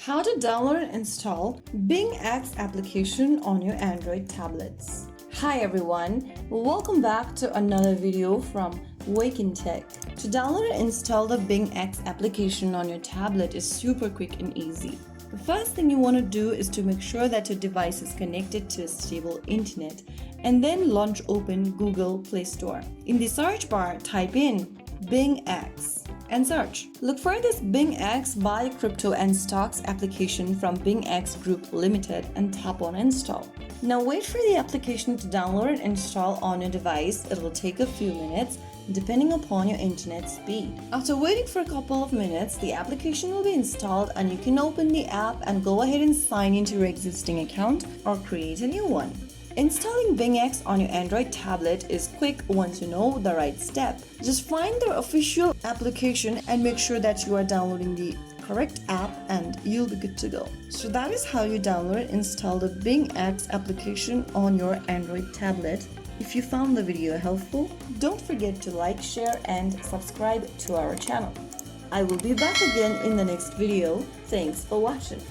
How to download and install BingX application on your Android tablets. Hi everyone, welcome back to another video from Wake&Tech. To download and install the BingX application on your tablet is super quick and easy. The first thing you want to do is to make sure that your device is connected to a stable internet and then launch open Google Play Store. In the search bar, type in BingX and search. Look for this BingX Buy Crypto and Stocks application from BingX Group Limited and tap on Install. Now wait for the application to download and install on your device. It will take a few minutes depending upon your internet speed. After waiting for a couple of minutes, the application will be installed and you can open the app and go ahead and sign into your existing account or create a new one. Installing BingX on your Android tablet is quick once you know the right step. Just find the official application and make sure that you are downloading the correct app and you'll be good to go. So that is how you download and install the BingX application on your Android tablet. If you found the video helpful, don't forget to like, share and subscribe to our channel. I will be back again in the next video. Thanks for watching.